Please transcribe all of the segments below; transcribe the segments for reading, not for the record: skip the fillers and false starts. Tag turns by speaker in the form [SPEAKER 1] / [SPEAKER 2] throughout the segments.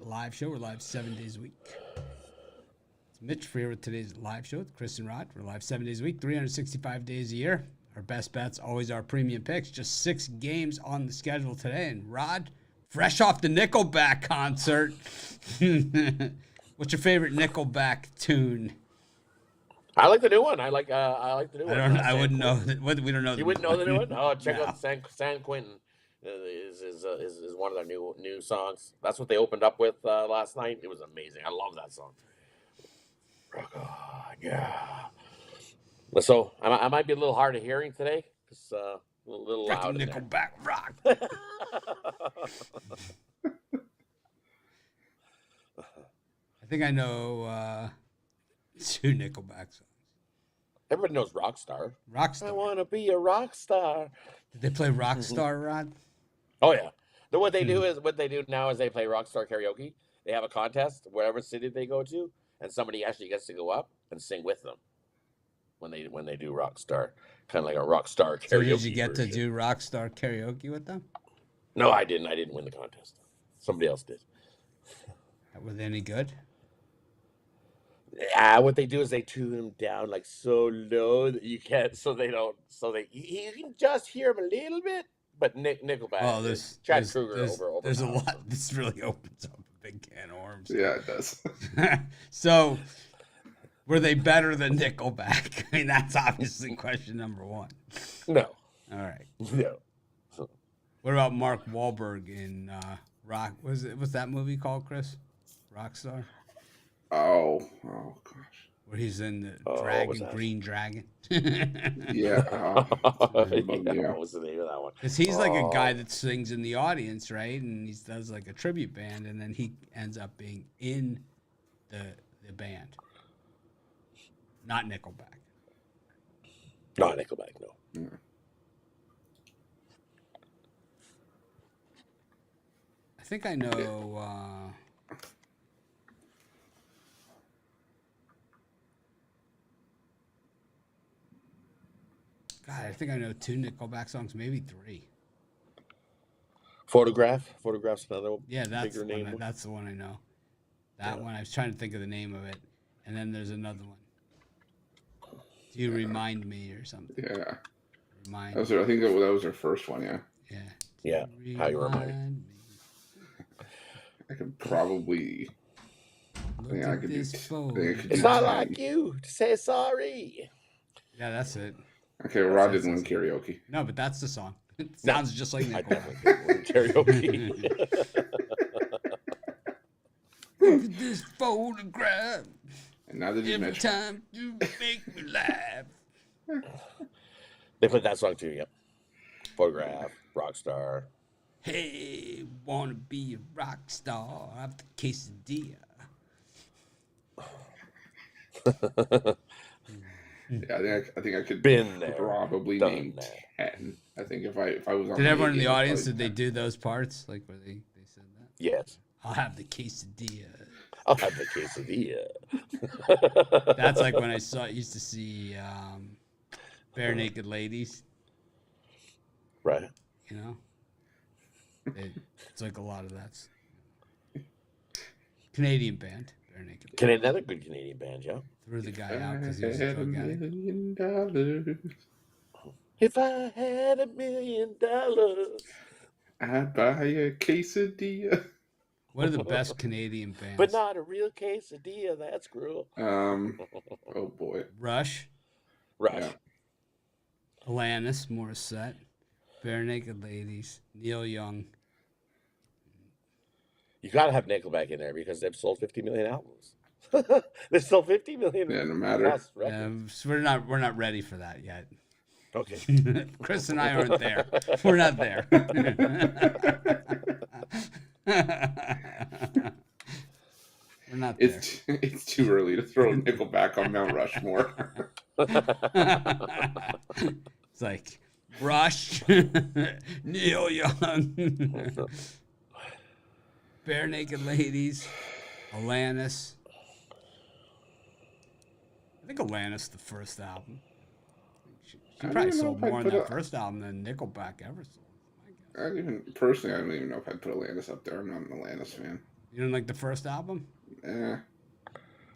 [SPEAKER 1] Live show. We're live 7 days a week. It's Mitch for here with today's live show with Chris and Rod. We're live 7 days a week, 365 days a year. Our best bets, always our premium picks. Just 6 games on the schedule today. And Rod, fresh off the Nickelback concert. What's your favorite Nickelback tune?
[SPEAKER 2] I like the new one. I like the new one.
[SPEAKER 1] I wouldn't know. We don't know.
[SPEAKER 2] You wouldn't know the new one? Oh, check
[SPEAKER 1] No.
[SPEAKER 2] out San Quentin. Is one of their new songs. That's what they opened up with last night. It was amazing. I love that song. Rock on, yeah. So I might be a little hard of hearing today. It's a little loud.
[SPEAKER 1] Nickelback rock. I think I know 2 Nickelback songs.
[SPEAKER 2] Everybody knows Rockstar.
[SPEAKER 1] Rockstar.
[SPEAKER 2] I want to be a rock star.
[SPEAKER 1] Did they play Rockstar, Rod?
[SPEAKER 2] Oh yeah. Then what they do now is they play Rockstar karaoke. They have a contest, whatever city they go to, and somebody actually gets to go up and sing with them when they do Rockstar, kind of like a Rockstar karaoke.
[SPEAKER 1] So did you get
[SPEAKER 2] version.
[SPEAKER 1] to do Rockstar karaoke with them?
[SPEAKER 2] No, I didn't. I didn't win the contest. Somebody else did.
[SPEAKER 1] Were they any good?
[SPEAKER 2] Yeah, what they do is they tune them down like so low that you can't, so they don't, you can just hear them a little bit. But Nickelback, Chad Kruger over.
[SPEAKER 1] There's a lot. This really opens up a big can of worms.
[SPEAKER 3] Yeah, it does.
[SPEAKER 1] So, were they better than Nickelback? I mean, that's obviously question number one.
[SPEAKER 2] No.
[SPEAKER 1] All right.
[SPEAKER 2] No.
[SPEAKER 1] What about Mark Wahlberg in Rock? What's that movie called, Chris? Rockstar?
[SPEAKER 3] Oh gosh.
[SPEAKER 1] Where he's in the Green Dragon.
[SPEAKER 3] Yeah.
[SPEAKER 2] What was the name of that one?
[SPEAKER 1] Because he's like a guy that sings in the audience, right? And he does like a tribute band, and then he ends up being in the band. Not Nickelback.
[SPEAKER 2] Not Nickelback, no.
[SPEAKER 3] Yeah.
[SPEAKER 1] I think I know. God, I think I know 2 Nickelback songs, maybe 3.
[SPEAKER 2] Photograph's another one.
[SPEAKER 1] Yeah, that's
[SPEAKER 2] bigger name.
[SPEAKER 1] that's the one I know. That one, I was trying to think of the name of it, and then there's another one. Do you remind me or something?
[SPEAKER 3] Yeah.
[SPEAKER 1] Remind.
[SPEAKER 3] I think that was their first one. Yeah.
[SPEAKER 2] Yeah. How you remind me?
[SPEAKER 3] I could probably. I could
[SPEAKER 2] It's not like you to say sorry.
[SPEAKER 1] Yeah, that's it.
[SPEAKER 3] Okay, Rod didn't win karaoke.
[SPEAKER 1] No, but that's the song. It sounds just like Nickelback.
[SPEAKER 2] I definitely win karaoke.
[SPEAKER 1] Look at this photograph.
[SPEAKER 3] And now that you
[SPEAKER 1] Every
[SPEAKER 3] mentioned,
[SPEAKER 1] time you make me laugh.
[SPEAKER 2] They played that song too. Yep. Photograph, Rockstar.
[SPEAKER 1] Hey, wanna be a rock star? I have the quesadilla.
[SPEAKER 3] yeah, I think I could
[SPEAKER 2] Been there,
[SPEAKER 3] probably name 10. I think if I was on.
[SPEAKER 1] Did everyone in the audience, did they do those parts? Like where they said that?
[SPEAKER 2] Yes.
[SPEAKER 1] I'll have the quesadilla.
[SPEAKER 2] I'll have the quesadilla.
[SPEAKER 1] That's like when I used to see Bare Naked Ladies.
[SPEAKER 2] Right.
[SPEAKER 1] You know? It's like a lot of that's Canadian band, Bare Naked Ladies.
[SPEAKER 2] Another good Canadian band, yeah.
[SPEAKER 1] Threw the guy out because he was a drug addict.
[SPEAKER 3] $1 million.
[SPEAKER 2] If I had $1 million,
[SPEAKER 3] I'd buy a quesadilla.
[SPEAKER 1] One of the best Canadian bands.
[SPEAKER 2] But not a real quesadilla. That's cruel.
[SPEAKER 3] Oh boy.
[SPEAKER 1] Rush,
[SPEAKER 2] Rush.
[SPEAKER 3] Yeah.
[SPEAKER 1] Alanis Morissette, Bare Naked Ladies, Neil Young.
[SPEAKER 2] You got to have Nickelback in there because they've sold 50 million albums. They've sold 50 million.
[SPEAKER 3] Yeah, no matter.
[SPEAKER 1] So we're not ready for that yet.
[SPEAKER 2] Okay.
[SPEAKER 1] Chris and I aren't there. We're not there. We're not there.
[SPEAKER 3] It's too early to throw Nickelback on Mount Rushmore.
[SPEAKER 1] It's like Rush, Neil Young, Bare Naked Ladies, Alanis. I think Alanis, the first album. She probably sold more on that first album than Nickelback ever sold.
[SPEAKER 3] I don't even know if I'd put Alanis up there. I'm not an Alanis fan.
[SPEAKER 1] You don't like the first album?
[SPEAKER 3] Eh.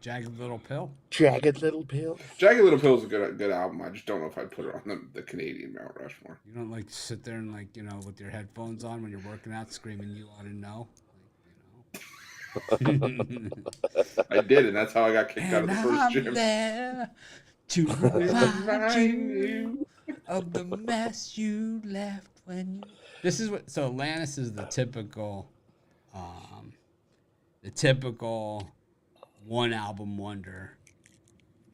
[SPEAKER 1] Jagged Little Pill?
[SPEAKER 2] Jagged Little Pill.
[SPEAKER 3] Jagged Little Pill is a good album. I just don't know if I'd put it on the Canadian Mount Rushmore.
[SPEAKER 1] You don't like sit there and like, with your headphones on when you're working out screaming you ought to know?
[SPEAKER 3] I did, and that's how I got kicked out of the first gym.
[SPEAKER 1] There to remind you of the mess you left when you... This is what... So Alanis is the typical one album wonder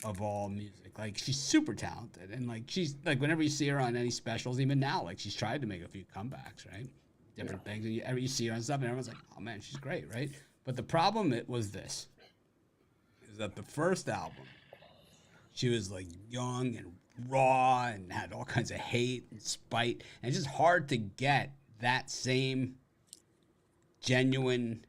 [SPEAKER 1] of all music. Like, she's super talented, and like she's like, whenever you see her on any specials, even now, like, she's tried to make a few comebacks, right? Different things, and you see her on stuff, and everyone's like, oh man, she's great, right? But the problem is that the first album, she was like young and raw and had all kinds of hate and spite, and it's just hard to get that same genuine,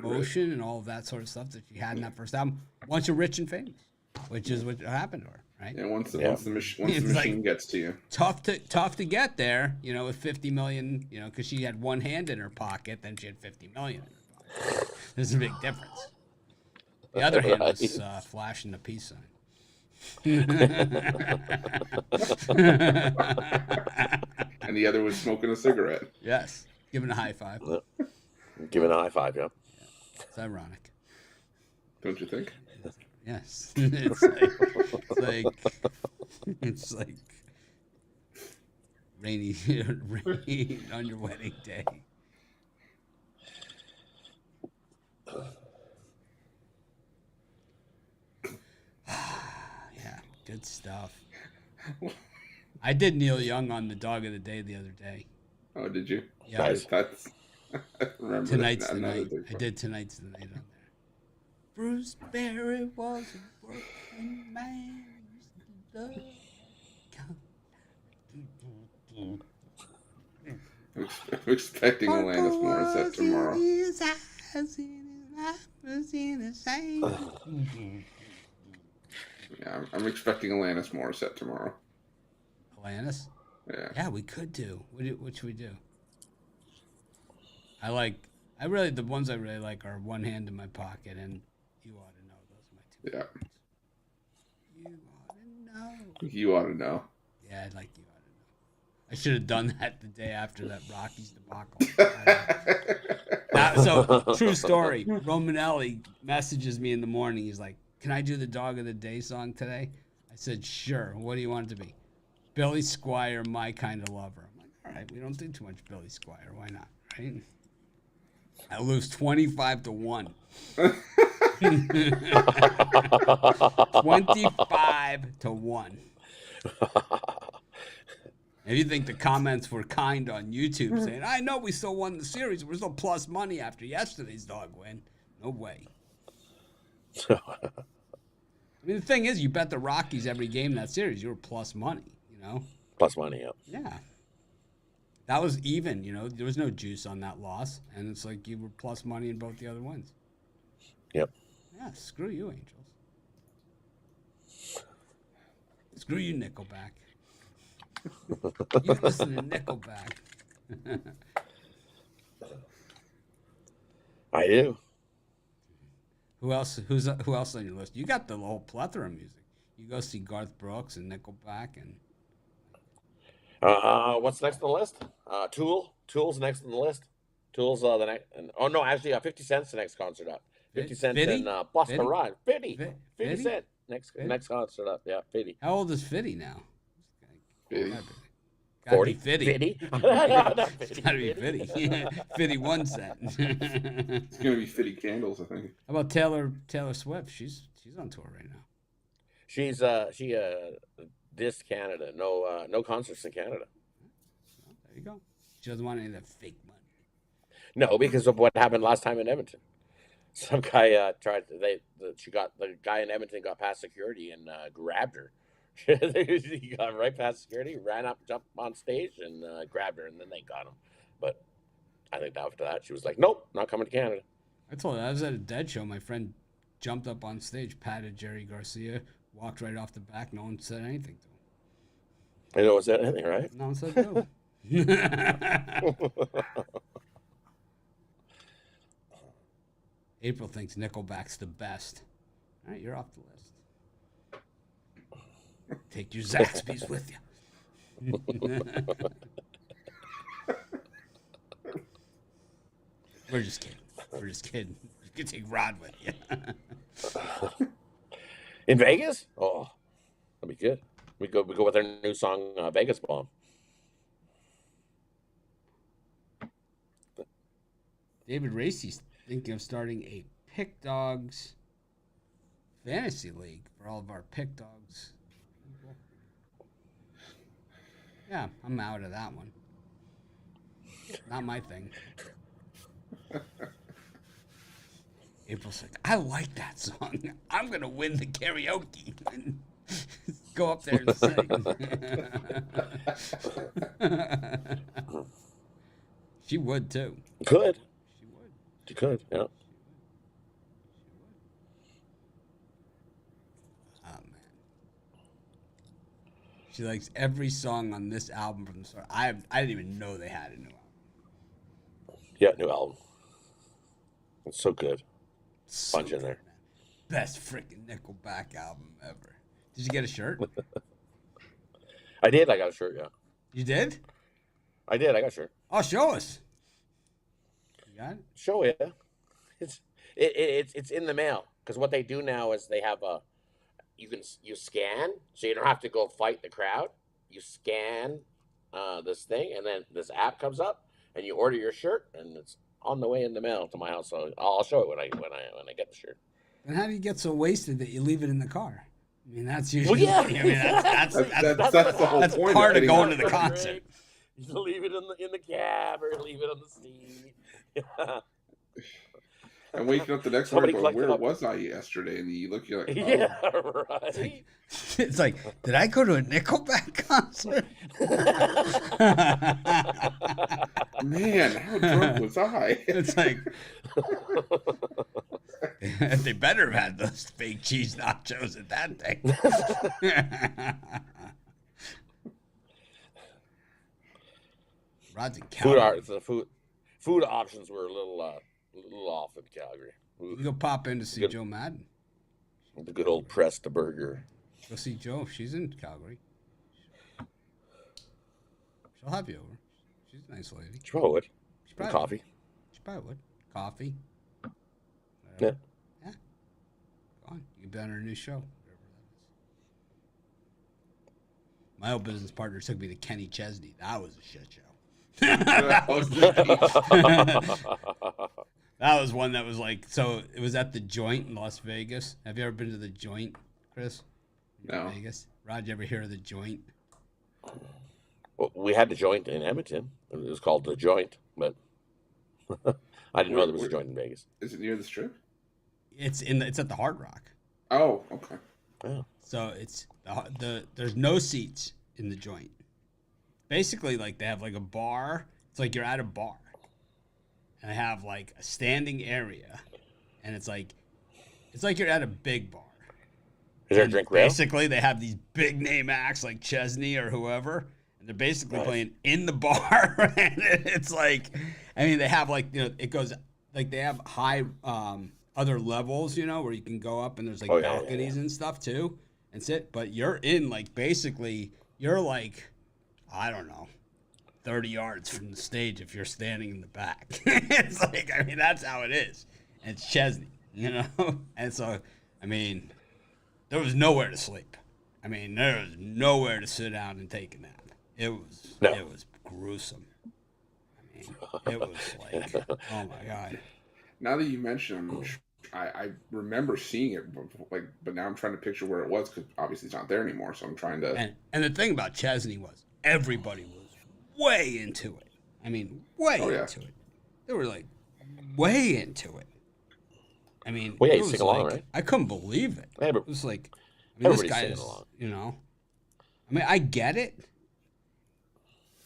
[SPEAKER 1] emotion and all of that sort of stuff that she had in that first album once you're rich and famous, which is what happened to her, right?
[SPEAKER 3] Yeah, once the machine gets to you.
[SPEAKER 1] Tough to get there, with 50 million, because she had one hand in her pocket, then she had 50 million in her pocket. There's a big difference. The other hand was flashing the peace sign.
[SPEAKER 3] And the other was smoking a cigarette.
[SPEAKER 1] Yes, giving a high five.
[SPEAKER 2] Giving a high five, yeah.
[SPEAKER 1] It's ironic.
[SPEAKER 3] Don't you think?
[SPEAKER 1] Yes. It's like rain on your wedding day. Yeah, good stuff. I did Neil Young on the Dog of the Day the other day.
[SPEAKER 3] Oh, did you?
[SPEAKER 1] Yeah.
[SPEAKER 3] That's I remember
[SPEAKER 1] Tonight's
[SPEAKER 3] that.
[SPEAKER 1] the night. I did Tonight's the Night on there. Bruce Berry was a working man.
[SPEAKER 3] I'm expecting Alanis Morissette tomorrow. Yeah, I'm expecting Alanis Morissette tomorrow.
[SPEAKER 1] Alanis?
[SPEAKER 3] Yeah.
[SPEAKER 1] Yeah, we could do. What should we do? The ones I really like are One Hand in My Pocket and You Ought to Know. Those are my two favorites. You ought to know.
[SPEAKER 3] You ought to know.
[SPEAKER 1] Yeah, I'd like You Ought to Know. I should have done that the day after that Rockies debacle. So, true story. Romanelli messages me in the morning. He's like, can I do the Dog of the Day song today? I said, sure. What do you want it to be? Billy Squier, My Kind of Lover. I'm like, all right, we don't do too much Billy Squier. Why not, right? I lose 25-1. 25-1. If you think the comments were kind on YouTube saying, I know we still won the series, we're still plus money after yesterday's dog win. No way. I mean, the thing is, you bet the Rockies every game in that series, you were plus money,
[SPEAKER 2] Plus money, yeah.
[SPEAKER 1] Yeah. That was even, there was no juice on that loss. And it's like you were plus money in both the other ones.
[SPEAKER 2] Yep.
[SPEAKER 1] Yeah, screw you, Angels. Screw you, Nickelback. You listen to Nickelback.
[SPEAKER 2] I do.
[SPEAKER 1] Who else on your list? You got the whole plethora of music. You go see Garth Brooks and Nickelback and...
[SPEAKER 2] What's next on the list? Tool. Tool's next on the list. Tool's the next. Oh no, actually, 50 Cent's the next concert up. 50 Cent and Busta Rhymes. 50 Cent next concert up. Yeah, 50.
[SPEAKER 1] How old is Fitty now?
[SPEAKER 3] 50.
[SPEAKER 2] 40.
[SPEAKER 1] Fitty.
[SPEAKER 2] 50.
[SPEAKER 1] It's gotta be Fitty. 51 Cent.
[SPEAKER 3] It's gonna be Fitty Candles, I think.
[SPEAKER 1] How about Taylor Swift? She's on tour right now.
[SPEAKER 2] She dissed Canada. No concerts in Canada.
[SPEAKER 1] Well, there you go. She doesn't want any of that fake money.
[SPEAKER 2] No, because of what happened last time in Edmonton. Some guy the guy in Edmonton got past security and grabbed her. He got right past security, ran up, jumped on stage, and grabbed her, and then they got him. But I think after that, she was like, "Nope, not coming to Canada."
[SPEAKER 1] I told her I was at a Dead show. My friend jumped up on stage, patted Jerry Garcia, walked right off the back. No one said anything to him.
[SPEAKER 2] I know, was that anything, right?
[SPEAKER 1] No one said no. April thinks Nickelback's the best. All right, you're off the list. Take your Zaxby's with you. We're just kidding. We're just kidding. You can take Rod with you.
[SPEAKER 2] In Vegas? Oh, that'd be good. We go with our new song, Vegas Bomb.
[SPEAKER 1] David Racy's thinking of starting a Pick Dogs fantasy league for all of our Pick Dogs people. Yeah, I'm out of that one. Not my thing. April's like, I like that song. I'm going to win the karaoke. Go up there and sing. She would, too.
[SPEAKER 2] Could.
[SPEAKER 1] She would.
[SPEAKER 2] She could, yeah.
[SPEAKER 1] Oh, man. She likes every song on this album from the start. I didn't even know they had a new album.
[SPEAKER 2] Yeah, new album. It's so good.
[SPEAKER 1] So
[SPEAKER 2] Bunch in there.
[SPEAKER 1] Man. Best freaking Nickelback album ever. Did you get a shirt?
[SPEAKER 2] I did. I got a shirt, yeah.
[SPEAKER 1] You did?
[SPEAKER 2] I did. I got a shirt.
[SPEAKER 1] Oh, show us. You got it?
[SPEAKER 2] Show you. It's in the mail. Because what they do now is they have you scan, so you don't have to go fight the crowd. You scan this thing, and then this app comes up, and you order your shirt, and it's on the way in the mail to my house. So I'll show it when I get the shirt.
[SPEAKER 1] And how do you get so wasted that you leave it in the car? I mean, that's usually.
[SPEAKER 2] Well, yeah.
[SPEAKER 1] I mean, that's
[SPEAKER 3] the whole
[SPEAKER 1] that's
[SPEAKER 3] point
[SPEAKER 1] part of
[SPEAKER 3] getting
[SPEAKER 1] going
[SPEAKER 3] out.
[SPEAKER 1] to the concert.
[SPEAKER 2] You leave it in the cab or leave it on the seat.
[SPEAKER 3] And waking up the next
[SPEAKER 2] Somebody
[SPEAKER 3] morning, going,
[SPEAKER 2] collected
[SPEAKER 3] where
[SPEAKER 2] up.
[SPEAKER 3] was I yesterday? And you look, you're like, oh.
[SPEAKER 2] Yeah, right.
[SPEAKER 1] It's like, did I go to a Nickelback concert?
[SPEAKER 3] Man, how drunk was I?
[SPEAKER 1] It's like, they better have had those fake cheese nachos at that thing. Rod's in Calgary.
[SPEAKER 2] Food options were a little off in Calgary.
[SPEAKER 1] You go pop in to see Joe Madden.
[SPEAKER 2] The good old Presta burger.
[SPEAKER 1] Go see Joe. She's in Calgary. She'll have you over. She's a nice lady.
[SPEAKER 2] She probably would.
[SPEAKER 1] She probably
[SPEAKER 2] Coffee.
[SPEAKER 1] She probably would. Coffee.
[SPEAKER 2] Yeah.
[SPEAKER 1] Yeah. Go on. You can be on her new show. My old business partner took me to Kenny Chesney. That was a shit show. That was one that was like, so it was at the Joint in Las Vegas. Have you ever been to the Joint, Chris?
[SPEAKER 3] No.
[SPEAKER 1] Vegas? Rod, you ever hear of the Joint?
[SPEAKER 2] Well, we had the Joint in Edmonton. It was called the Joint, but I didn't know there was a Joint in Vegas.
[SPEAKER 3] Is it near the Strip?
[SPEAKER 1] It's at the Hard Rock.
[SPEAKER 3] Oh, okay.
[SPEAKER 2] Oh.
[SPEAKER 1] So it's there's no seats in the Joint. Basically, like, they have like a bar. It's like you're at a bar, and they have like a standing area, and it's like you're at a big bar.
[SPEAKER 2] Is there a drink rail?
[SPEAKER 1] Basically, they have these big name acts like Chesney or whoever, and they're basically playing in the bar. And it's like, I mean, they have like, it goes like, they have high other levels, where you can go up, and there's like balconies and stuff too, and sit. But you're in like, basically, you're like, I don't know, 30 yards from the stage if you're standing in the back. It's like, I mean, that's how it is. And it's Chesney, And so, I mean, there was nowhere to sleep. I mean, there was nowhere to sit down and take a nap. It was gruesome. I mean, it was like, oh my God.
[SPEAKER 3] Now that you mention it, I remember seeing it, but now I'm trying to picture where it was, because obviously it's not there anymore. So I'm trying to.
[SPEAKER 1] And the thing about Chesney was everybody was way into it. I mean, way into it. They were like way into it. I mean,
[SPEAKER 2] well, yeah,
[SPEAKER 1] it
[SPEAKER 2] you
[SPEAKER 1] was
[SPEAKER 2] sing along,
[SPEAKER 1] like,
[SPEAKER 2] right?
[SPEAKER 1] I couldn't believe it.
[SPEAKER 2] Yeah,
[SPEAKER 1] It was like, I mean, this guy
[SPEAKER 2] singing
[SPEAKER 1] is,
[SPEAKER 2] along.
[SPEAKER 1] I mean, I get it.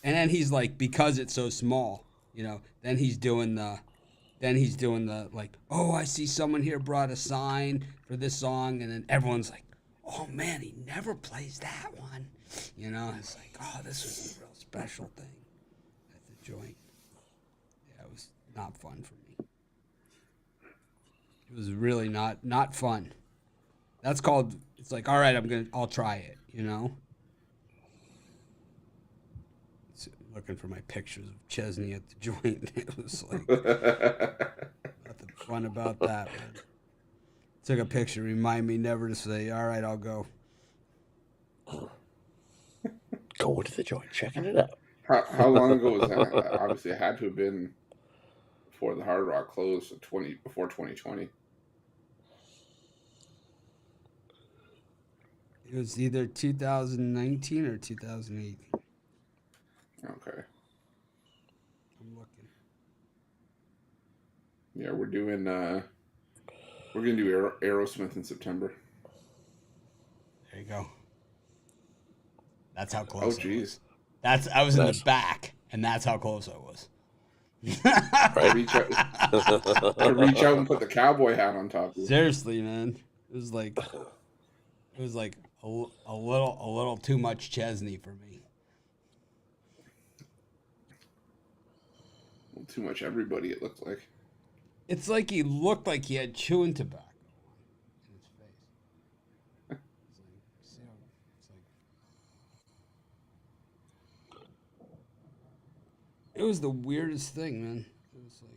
[SPEAKER 1] And then he's like, because it's so small, then he's doing the like, oh, I see someone here brought a sign for this song, and then everyone's like, oh man, he never plays that one. It's like, oh, this was a real special thing at the Joint. Yeah, it was not fun for me. It was really not fun. That's called. It's like, all right, I'll try it. You know. Looking for my pictures of Chesney at the joint. It was like nothing fun about that, man. Took a picture, remind me never to say, all right, I'll go.
[SPEAKER 2] Going to the joint, checking it out.
[SPEAKER 3] How long ago was that? Obviously, it had to have been before the Hard Rock closed, before 2020.
[SPEAKER 1] It was either 2019 or 2018.
[SPEAKER 3] Okay.
[SPEAKER 1] I'm looking.
[SPEAKER 3] Yeah, we're gonna do Aerosmith in September.
[SPEAKER 1] There you go. That's how
[SPEAKER 3] Oh,
[SPEAKER 1] close I
[SPEAKER 3] geez.
[SPEAKER 1] was. I was in
[SPEAKER 2] Nice.
[SPEAKER 1] the back, and that's how close I was.
[SPEAKER 3] I reach out and put the cowboy hat on top of you.
[SPEAKER 1] Seriously, man. It was like a little too much Chesney for me.
[SPEAKER 3] Well, too much everybody, it looked like.
[SPEAKER 1] It's like he looked like he had chewing tobacco in his face. It was the weirdest thing, man. It was like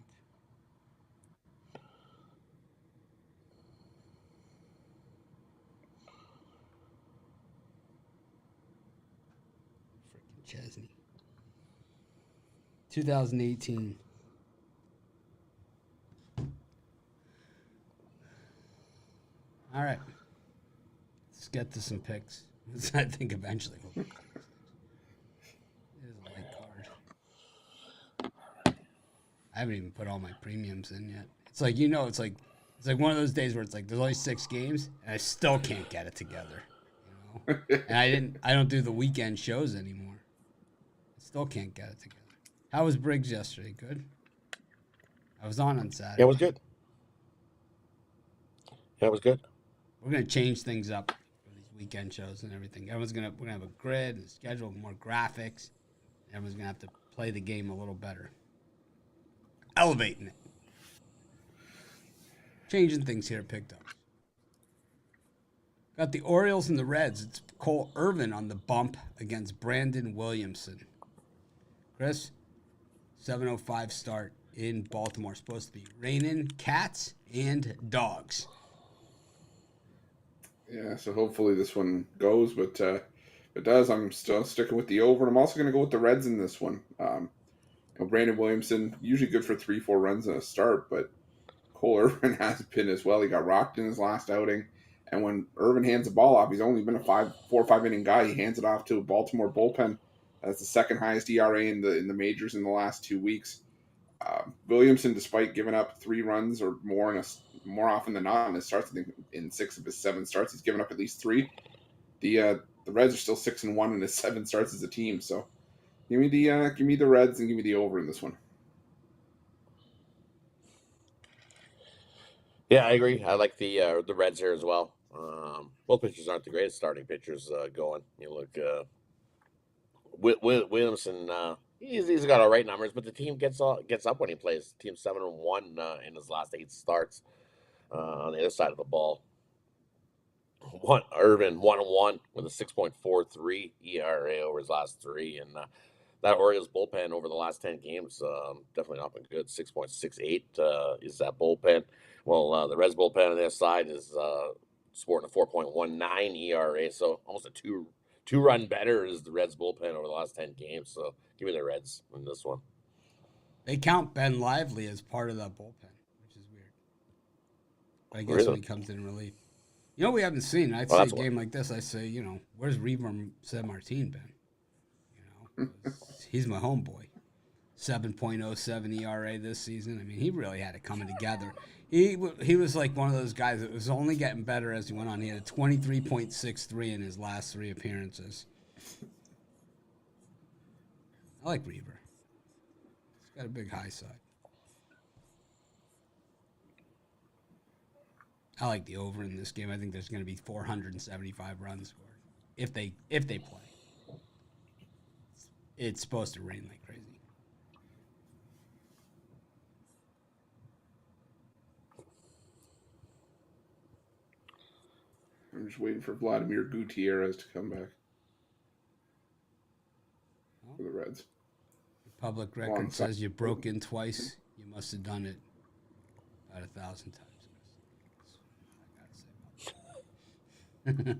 [SPEAKER 1] freaking Chesney. 2018. All right. Let's get to some picks. I think eventually we'll get to these things. It is a light card. I haven't even put all my premiums in yet. It's like, it's like one of those days where it's like there's only 6 games and I still can't get it together. You know? And I don't do the weekend shows anymore. I still can't get it together. How was Briggs yesterday? Good? I was on Saturday.
[SPEAKER 2] Yeah, it was good. Yeah, it was good.
[SPEAKER 1] We're gonna change things up for these weekend shows and everything. We're gonna have a grid and schedule, more graphics. Everyone's gonna have to play the game a little better. Elevating it. Changing things here at Picked Up. Got the Orioles and the Reds. It's Cole Irvin on the bump against Brandon Williamson. Chris, 7:05 start in Baltimore. Supposed to be raining cats and dogs.
[SPEAKER 3] Yeah, so hopefully this one goes, but if it does, I'm still sticking with the over. And I'm also going to go with the Reds in this one. Brandon Williamson, usually good for 3-4 runs in a start, but Cole Irvin has been as well. He got rocked in his last outing. And when Irvin hands the ball off, he's only been a 4 or 5 inning guy. He hands it off to a Baltimore bullpen. That's the second highest ERA in the majors in the last 2 weeks. Williamson, despite giving up 3 runs or more more often than not in his starts, I think in 6 of his 7 starts, he's given up at least 3. The Reds are still 6-1 in his 7 starts as a team. So give me the Reds and give me the over in this one.
[SPEAKER 2] Yeah, I agree. I like the Reds here as well. Both pitchers aren't the greatest starting pitchers going. You look, Williamson. He's got all right numbers, but the team gets up when he plays. Team 7-1 in his last 8 starts. On the other side of the ball, Irvin 1-1 with a 6.43 ERA over his last 3, and that Orioles bullpen over the last 10 games definitely not been good. 6.68 is that bullpen. Well, the Reds bullpen on their side is sporting a 4.19 ERA, so almost a two-run better is the Reds bullpen over the last 10 games. So give me the Reds in this one.
[SPEAKER 1] They count Ben Lively as part of that bullpen, which is weird. But I guess
[SPEAKER 2] Really?
[SPEAKER 1] when he comes in relief. You know what we haven't seen? I'd say a game like this, I say, where's Reaver San Martin been? He's my homeboy. 7.07 ERA this season. I mean, he really had it coming together. He was like one of those guys that was only getting better as he went on. He had a 23.63 in his last 3 appearances. I like Reaver. He's got a big high side. I like the over in this game. I think there's going to be 475 runs scored if they play. It's supposed to rain like crazy.
[SPEAKER 3] I'm just waiting for Vladimir Gutierrez to come back for the Reds.
[SPEAKER 1] Public record says you broke in twice. You must have done it about 1,000 times. I gotta say about that.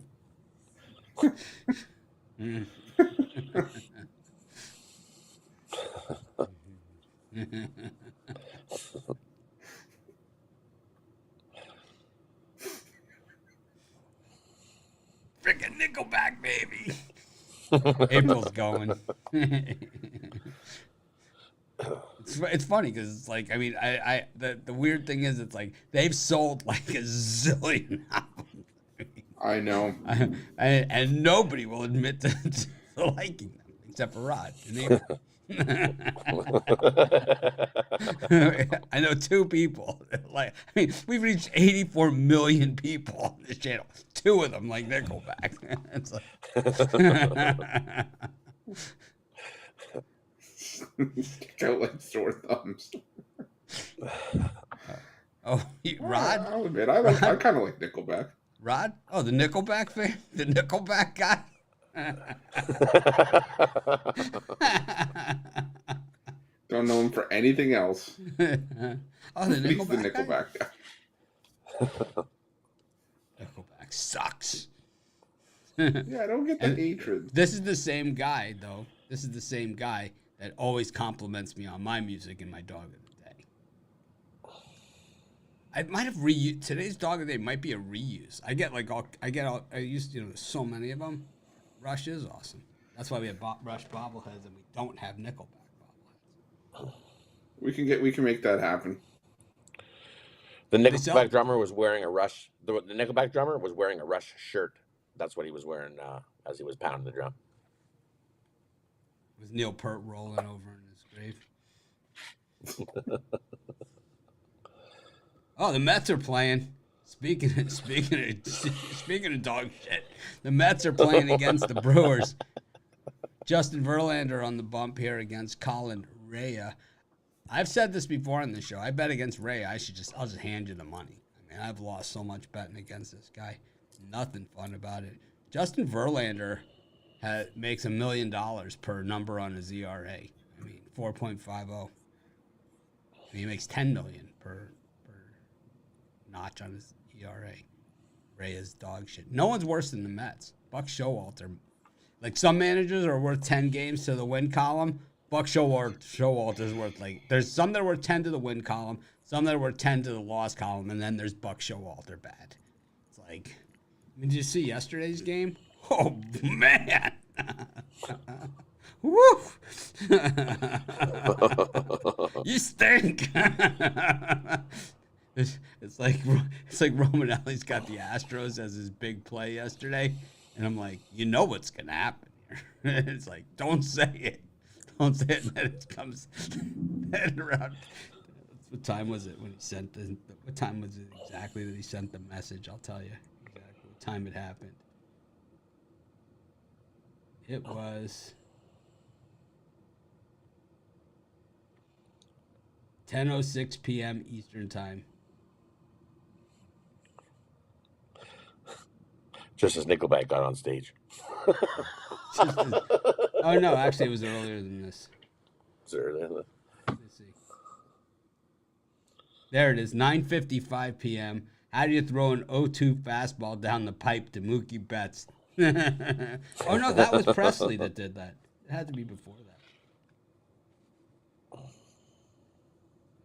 [SPEAKER 1] Freaking Nickelback, baby. April's going. It's funny because it's like, I mean, the weird thing is it's like they've sold like a zillion albums.
[SPEAKER 3] I know.
[SPEAKER 1] And nobody will admit to liking them except for Rod and April. I know 2 people. Like, I mean, we've reached 84 million people on this channel. 2 of them like Nickelback. It's like,
[SPEAKER 3] stick out like sore thumbs.
[SPEAKER 1] Rod?
[SPEAKER 3] I'll admit, I kind of like Nickelback.
[SPEAKER 1] Rod? Oh, the Nickelback fan? The Nickelback guy?
[SPEAKER 3] Don't know him for anything else.
[SPEAKER 1] Oh, the
[SPEAKER 3] He's
[SPEAKER 1] Nickelback,
[SPEAKER 3] the Nickelback guy.
[SPEAKER 1] Nickelback sucks.
[SPEAKER 3] Yeah, I don't get the hatred.
[SPEAKER 1] This is the same guy, though. This is the same guy that always compliments me on my music and my dog of the day. I might have reused today's dog of the day. Might be a reuse. I used there's so many of them. Rush is awesome. That's why we have Rush bobbleheads and we don't have Nickelback bobbleheads.
[SPEAKER 3] We can make that happen.
[SPEAKER 2] The Nickelback drummer was wearing a Rush. The Nickelback drummer was wearing a Rush shirt. That's what he was wearing as he was pounding the drum.
[SPEAKER 1] Was Neil Peart rolling over in his grave? Oh, the Mets are playing. Speaking of dog shit, the Mets are playing against the Brewers. Justin Verlander on the bump here against Colin Rea. I've said this before on the show. I bet against Rea. I'll just hand you the money. I mean, I've lost so much betting against this guy. Nothing fun about it. Justin Verlander makes $1 million per number on his ERA. I mean, 4.50. He makes $10 million per notch on his ERA. Rea's dog shit. No one's worse than the Mets. Buck Showalter. Like, some managers are worth 10 games to the win column. Buck Showalter's worth, like, there's some that are worth 10 to the win column, some that are worth 10 to the loss column, and then there's Buck Showalter bad. It's like, I mean, did you see yesterday's game? Oh, man. Woo! You stink. It's like Romanelli's got the Astros as his big play yesterday, and I'm like, you know what's gonna happen here. It's like, don't say it. Don't say it. And then it comes around. What time was it when he sent the? What time was it exactly that he sent the message? I'll tell you exactly what time it happened. It was 10:06 p.m. Eastern time.
[SPEAKER 2] Just as Nickelback got on stage.
[SPEAKER 1] Oh, no, actually, it was earlier than this.
[SPEAKER 2] It's earlier than that.
[SPEAKER 1] Let's see. There it is, 9:55 p.m. How do you throw an 0-2 fastball down the pipe to Mookie Betts? Oh, no, that was Presley that did that. It had to be before that.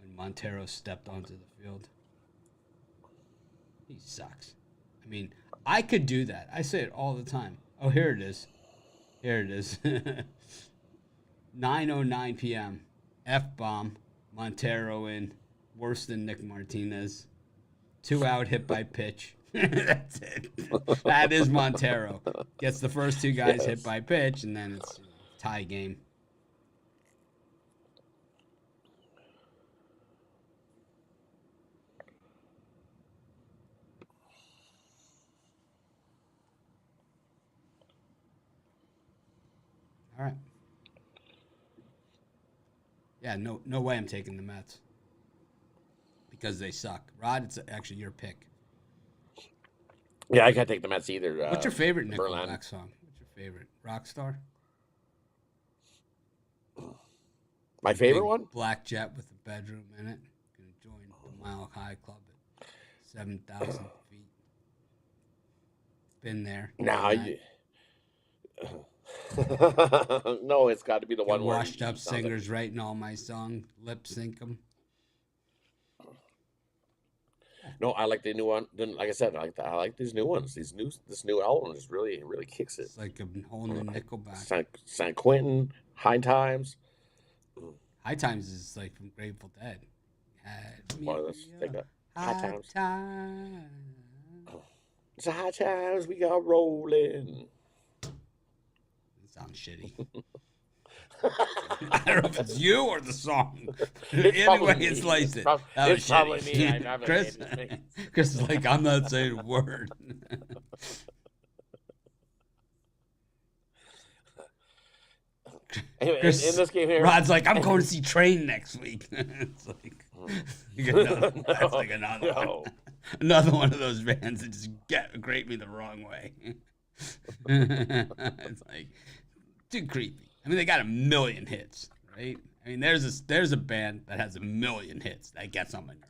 [SPEAKER 1] When Montero stepped onto the field. He sucks. I mean, I could do that. I say it all the time. Oh, here it is. Here it is. 9:09 p.m. F-bomb. Montero in. Worse than Nick Martinez. 2 out, hit by pitch. That's it. That is Montero. Gets the first 2 guys hit by pitch, and then it's tie game. All right. Yeah, no way I'm taking the Mets. Because they suck. Rod, it's actually your pick.
[SPEAKER 2] Yeah, I can't take the Mets either.
[SPEAKER 1] What's your favorite
[SPEAKER 2] Verlander.
[SPEAKER 1] Nickelback song? What's your favorite? Rockstar?
[SPEAKER 2] My favorite
[SPEAKER 1] Big
[SPEAKER 2] one?
[SPEAKER 1] black jet with a bedroom in it. Gonna join the Mile High Club at 7,000 feet. Been there.
[SPEAKER 2] Nah,
[SPEAKER 1] done
[SPEAKER 2] no, it's got to be the
[SPEAKER 1] that.
[SPEAKER 2] one
[SPEAKER 1] Get
[SPEAKER 2] where
[SPEAKER 1] washed up
[SPEAKER 2] sounds like-
[SPEAKER 1] singers writing all my songs, lip sync them.
[SPEAKER 2] No, I like the new one. Then, like I said, I like these new ones. This new album just really kicks it.
[SPEAKER 1] It's like a whole new Nickelback.
[SPEAKER 2] San Quentin, High Times.
[SPEAKER 1] High Times is like from Grateful Dead.
[SPEAKER 2] Well, let's take that. High Times.
[SPEAKER 1] Times.
[SPEAKER 2] It's a High Times we got rolling.
[SPEAKER 1] It sounds shitty. I don't know if it's you or the song.
[SPEAKER 2] It's probably
[SPEAKER 1] Anyway,
[SPEAKER 2] me.
[SPEAKER 1] it's like
[SPEAKER 2] It's
[SPEAKER 1] it.
[SPEAKER 2] prob-
[SPEAKER 1] That was
[SPEAKER 2] it's probably
[SPEAKER 1] shitty.
[SPEAKER 2] me. I haven't
[SPEAKER 1] Chris,
[SPEAKER 2] made mistakes.
[SPEAKER 1] Chris is like, I'm not saying a word.
[SPEAKER 2] Anyway,
[SPEAKER 1] Chris,
[SPEAKER 2] in this game here,
[SPEAKER 1] Rod's like, I'm going to see Train next week. It's like, that's like another
[SPEAKER 2] no.
[SPEAKER 1] one. Another one of those bands that just grate me the wrong way. It's like too creepy. I mean, they got a million hits, right? I mean, there's a band that has a million hits that gets on my nerve.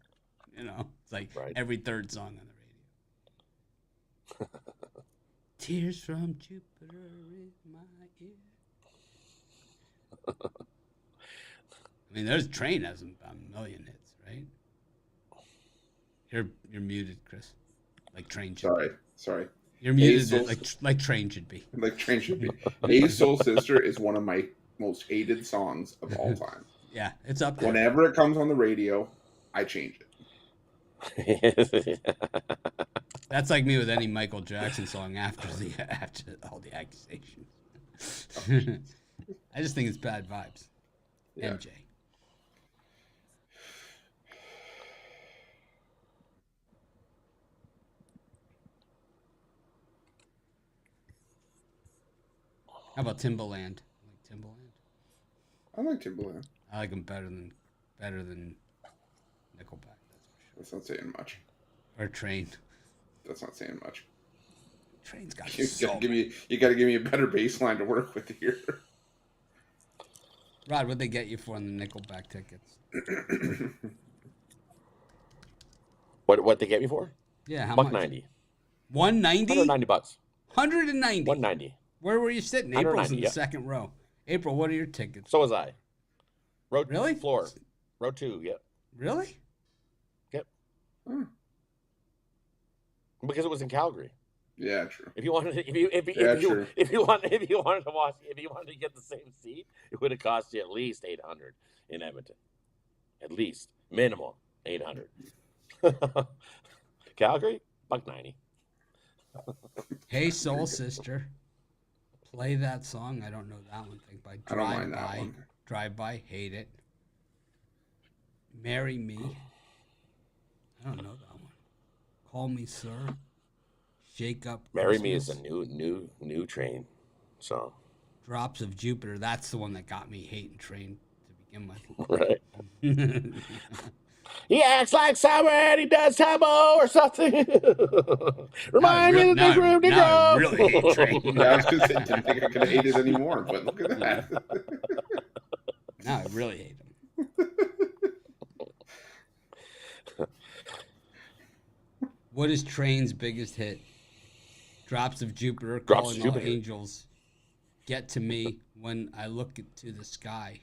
[SPEAKER 1] You know, it's like
[SPEAKER 2] Right.
[SPEAKER 1] every third song on the radio. Tears from Jupiter in my ear. I mean, there's Train has a million hits, right? You're muted, Chris. Like Train should.
[SPEAKER 3] Sorry.
[SPEAKER 1] You're muted
[SPEAKER 3] Soul-
[SPEAKER 1] like Train should be.
[SPEAKER 3] Like Train should be. A Soul Sister is one of my most hated songs of all time.
[SPEAKER 1] Yeah, it's up there.
[SPEAKER 3] Whenever it comes on the radio, I change it.
[SPEAKER 1] That's like me with any Michael Jackson song after all the accusations. I just think it's bad vibes.
[SPEAKER 3] Yeah.
[SPEAKER 1] MJ. How about Timbaland? Like Timbaland?
[SPEAKER 3] I like Timbaland.
[SPEAKER 1] I like him better than Nickelback. That's for sure.
[SPEAKER 3] That's not saying much.
[SPEAKER 1] Or Train.
[SPEAKER 3] That's not saying much.
[SPEAKER 1] Train's got
[SPEAKER 3] You
[SPEAKER 1] so
[SPEAKER 3] gotta give me a better baseline to work with here.
[SPEAKER 1] Rod, what'd they get you for on the Nickelback tickets?
[SPEAKER 2] What they get me for?
[SPEAKER 1] Yeah, how
[SPEAKER 2] Buck
[SPEAKER 1] much?
[SPEAKER 2] 90.
[SPEAKER 1] 190?
[SPEAKER 2] 190 bucks.
[SPEAKER 1] 190.
[SPEAKER 2] 190.
[SPEAKER 1] Where were you sitting? April's
[SPEAKER 2] 190,
[SPEAKER 1] in the
[SPEAKER 2] yeah.
[SPEAKER 1] second row. April, what are your tickets?
[SPEAKER 2] So was I. Row
[SPEAKER 1] Really?
[SPEAKER 2] Floor. Row 2, yep.
[SPEAKER 1] Really?
[SPEAKER 2] Yep.
[SPEAKER 3] Hmm.
[SPEAKER 2] Because it was in Calgary.
[SPEAKER 3] Yeah, true.
[SPEAKER 2] If you wanted to get the same seat, it would have cost you at least 800 in Edmonton. At least. Minimum 800. Calgary, $190.
[SPEAKER 1] Hey, Soul Sister. Play that song. I don't know that one thing by
[SPEAKER 3] I don't mind that
[SPEAKER 1] Drive-By.
[SPEAKER 3] one.
[SPEAKER 1] Drive-By, hate it. Marry Me. I don't know that one. Call Me Sir. Shake Up
[SPEAKER 2] Marry Me is
[SPEAKER 1] Christmas.
[SPEAKER 2] a new Train song.
[SPEAKER 1] Drops of Jupiter. That's the one that got me hating Train to begin with.
[SPEAKER 2] Right. He acts like summer and he does Tabo or something. Remind me of the big room to
[SPEAKER 1] now I
[SPEAKER 2] grow.
[SPEAKER 1] really hate Train.
[SPEAKER 3] Yeah, I was gonna say, didn't think I could hate it anymore, but look at that.
[SPEAKER 1] Now I really hate him. What is Train's biggest hit? Drops of Jupiter,
[SPEAKER 2] Drops
[SPEAKER 1] calling
[SPEAKER 2] of
[SPEAKER 1] all
[SPEAKER 2] Jupiter.
[SPEAKER 1] angels. Get to me when I look to the sky.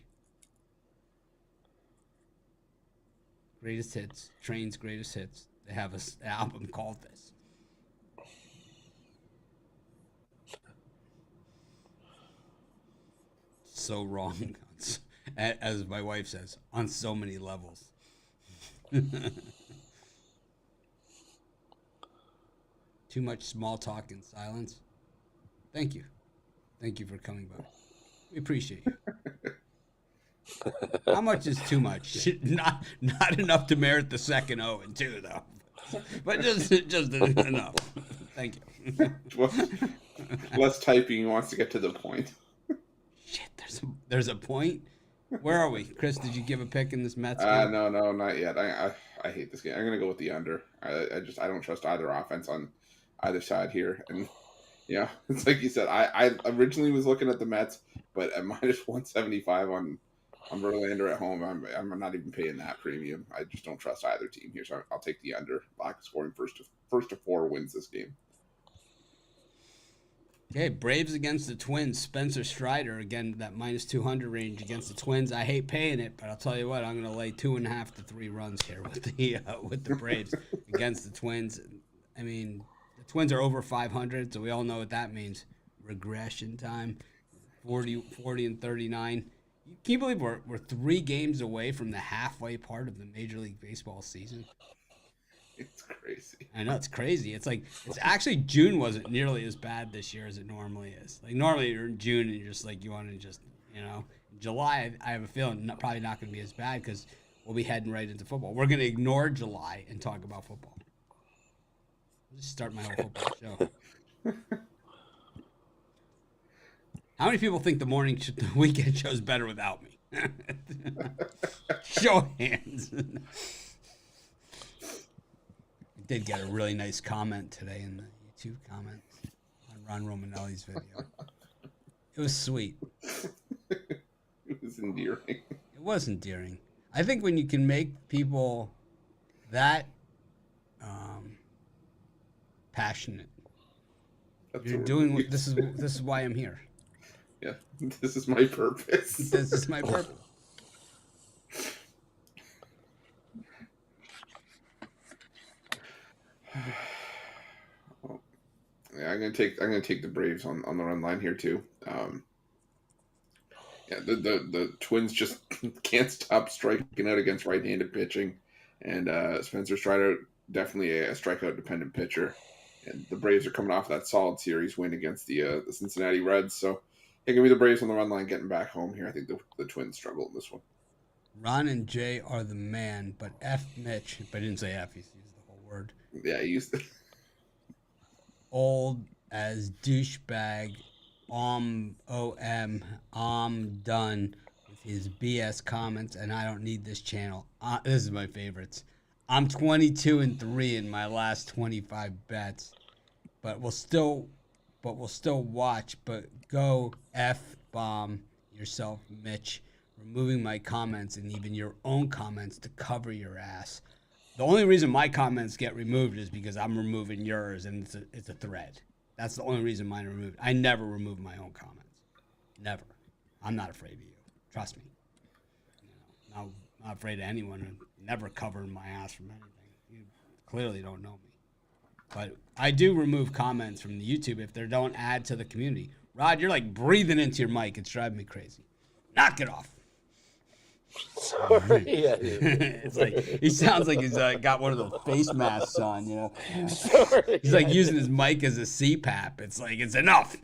[SPEAKER 1] Greatest hits. Train's greatest hits. They have an album called this. So wrong, as my wife says, on so many levels. Too much small talk and silence. Thank you. Thank you for coming by. We appreciate you. How much is too much? Not enough to merit the second O and 2, though. But just enough. Thank you.
[SPEAKER 3] Well, less typing. He wants to get to the point.
[SPEAKER 1] Shit, there's a point. Where are we, Chris? Did you give a pick in this Mets game?
[SPEAKER 3] No, not yet. I hate this game. I'm gonna go with the under. I don't trust either offense on either side here. And yeah, it's like you said. I originally was looking at the Mets, but at minus 175 on Verlander at home, I'm not even paying that premium. I just don't trust either team here, so I'll take the under. Lack of scoring first to 4 wins this game.
[SPEAKER 1] Okay, Braves against the Twins. Spencer Strider, again, that minus 200 range against the Twins. I hate paying it, but I'll tell you what, I'm going to lay 2.5 to 3 runs here with the Braves against the Twins. I mean, the Twins are over 500, so we all know what that means. Regression time, 40 and 39. Can you believe we're 3 games away from the halfway part of the Major League Baseball season?
[SPEAKER 3] It's crazy.
[SPEAKER 1] I know, it's crazy. It's actually June wasn't nearly as bad this year as it normally is. Like normally you're in June and you're just like you want to just July. I have a feeling probably not going to be as bad because we'll be heading right into football. We're going to ignore July and talk about football. I'll just start my whole football show. How many people think the weekend show's better without me? Show of hands. I did get a really nice comment today in the YouTube comments on Ron Romanelli's video. It was sweet.
[SPEAKER 3] It was endearing.
[SPEAKER 1] It was endearing. I think when you can make people that passionate, you're doing. This is why I'm here.
[SPEAKER 3] Yeah, this is my purpose.
[SPEAKER 1] This is my purpose.
[SPEAKER 3] Well, yeah, I'm gonna take the Braves on the run line here too. Yeah, the Twins just can't stop striking out against right-handed pitching, and Spencer Strider definitely a strikeout dependent pitcher, and the Braves are coming off that solid series win against the Cincinnati Reds. So, yeah, give me the Braves on the run line getting back home here. I think the Twins struggle in this one.
[SPEAKER 1] Ron and Jay are the man, but F Mitch. But I didn't say F. He used the whole word.
[SPEAKER 3] Yeah, he used it.
[SPEAKER 1] Old as douchebag. I'm done with his BS comments, and I don't need this channel. This is my favorites. I'm 22-3 in my last 25 bets, but we'll still watch. But go F-bomb yourself, Mitch. Removing my comments and even your own comments to cover your ass. The only reason my comments get removed is because I'm removing yours, and it's a thread. That's the only reason mine are removed. I never remove my own comments. Never. I'm not afraid of you. Trust me. I'm not afraid of anyone. I'm never covering my ass from anything. You clearly don't know me. But I do remove comments from the YouTube if they don't add to the community. Rod, you're like breathing into your mic. It's driving me crazy. Knock it off.
[SPEAKER 2] Sorry. Yeah.
[SPEAKER 1] It's like he sounds like he's got one of the face masks on, you know.
[SPEAKER 2] Sorry.
[SPEAKER 1] He's like using his mic as a CPAP. It's like it's enough.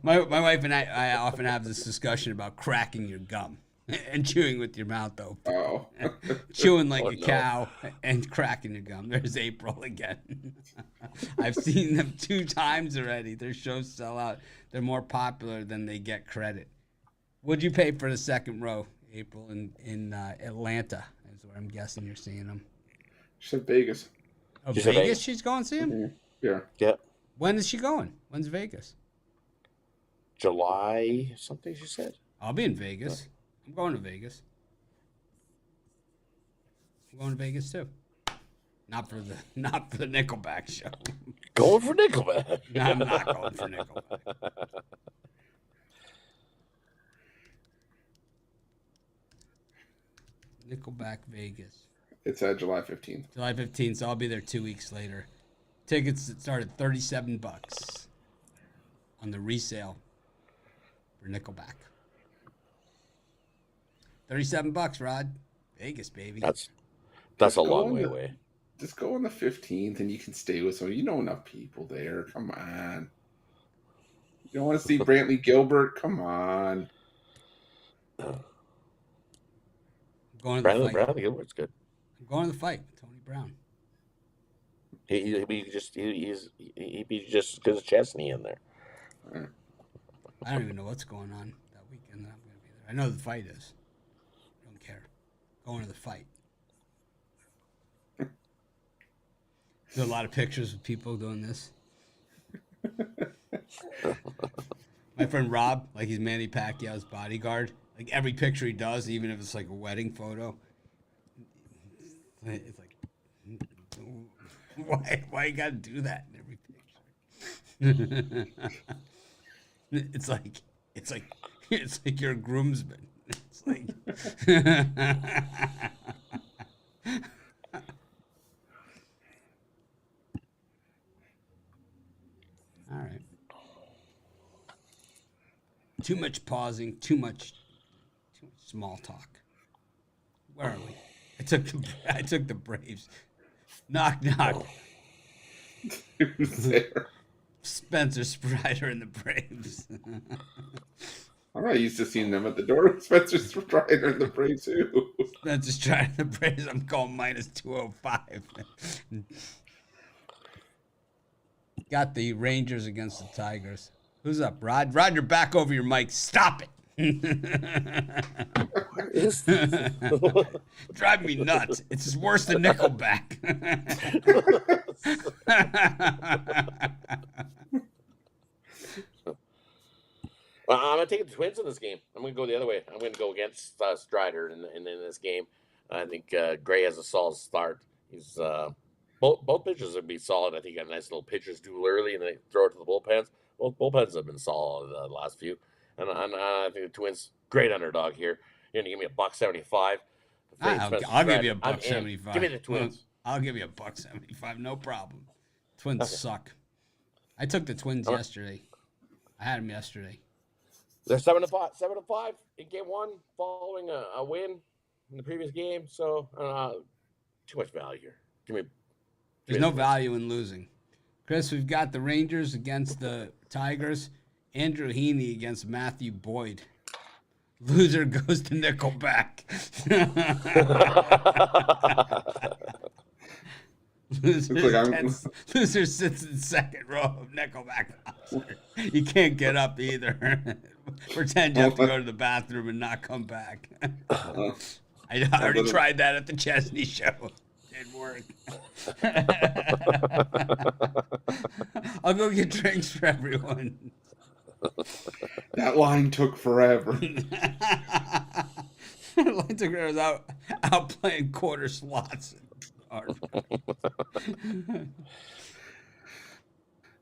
[SPEAKER 1] my wife and I often have this discussion about cracking your gum and chewing with your mouth open.
[SPEAKER 3] Oh,
[SPEAKER 1] Chewing like a cow and cracking your gum. There's April again. I've seen them 2 times already. Their shows sell out. They're more popular than they get credit. What'd you pay for the second row, April, in Atlanta? Is where I'm guessing you're seeing them.
[SPEAKER 3] she said Vegas.
[SPEAKER 1] Oh,
[SPEAKER 2] She said
[SPEAKER 1] Vegas?
[SPEAKER 2] Vegas.
[SPEAKER 1] She's going to see him?
[SPEAKER 3] Mm-hmm. Yeah.
[SPEAKER 2] Yeah.
[SPEAKER 1] When is she going? When's Vegas?
[SPEAKER 2] July something she said.
[SPEAKER 1] I'll be in Vegas. I'm going to Vegas. I'm going to Vegas too. Not for the Nickelback show.
[SPEAKER 2] Going for Nickelback.
[SPEAKER 1] No, I'm not going for Nickelback. Nickelback Vegas.
[SPEAKER 3] It's July 15th.
[SPEAKER 1] July 15th, so I'll be there 2 weeks later. Tickets start at $37 on the resale for Nickelback. $37, Rod. Vegas, baby.
[SPEAKER 2] That's a long way away.
[SPEAKER 3] Just go on the 15th and you can stay with some. You know enough people there. Come on. You don't want to see Brantley Gilbert? Come on.
[SPEAKER 1] I'm going to the fight.
[SPEAKER 2] Bradley Gilbert's good.
[SPEAKER 1] I'm going to the fight with Tony Brown.
[SPEAKER 2] He'd be just because of Chesney in there.
[SPEAKER 1] I don't even know what's going on that weekend that I'm going to be there. I know the fight is. I don't care. Going to the fight. There's a lot of pictures of people doing this. My friend Rob, like he's Manny Pacquiao's bodyguard. Like every picture he does, even if it's like a wedding photo, it's like, why you gotta do that in every picture? it's like you're a groomsman. It's like. All right. Too much pausing. Too much small talk. Where are we? I took the Braves. Knock knock.
[SPEAKER 3] Who's there?
[SPEAKER 1] Spencer Strider and the Braves.
[SPEAKER 3] I'm not used to seeing them at the door. Spencer Strider and the Braves too.
[SPEAKER 1] Spencer Strider and the Braves. I'm going minus 205. Got the Rangers against the Tigers. Who's up, Rod? Rod, you're back over your mic. Stop it.
[SPEAKER 2] Where is this?
[SPEAKER 1] Drive me nuts. It's worse than Nickelback.
[SPEAKER 2] Well, I'm going to take the Twins in this game. I'm going to go the other way. I'm going to go against Strider in this game. I think Gray has a solid start. He's both pitchers would be solid. I think he got a nice little pitcher's duel early, and they throw it to the bullpens. Both bullpens have been solid the last few. And I think the Twins, great underdog here. You're going to give me $1.75.
[SPEAKER 1] I'll give you $1.75.
[SPEAKER 2] Give me the Twins.
[SPEAKER 1] I'll give you $1.75. No problem. Twins suck. I took the Twins yesterday. I had them yesterday.
[SPEAKER 2] They're 7-5 in game one, following a win in the previous game. So too much value here.
[SPEAKER 1] There's no value in losing. Chris, we've got the Rangers against the Tigers. Andrew Heaney against Matthew Boyd. Loser goes to Nickelback. Loser sits in second row of Nickelback. You can't get up either. Pretend you have to go to the bathroom and not come back. I already tried that at the Chesney show. Didn't work. I'll go get drinks for everyone.
[SPEAKER 3] That line took forever.
[SPEAKER 1] Line took forever. I was out playing quarter slots.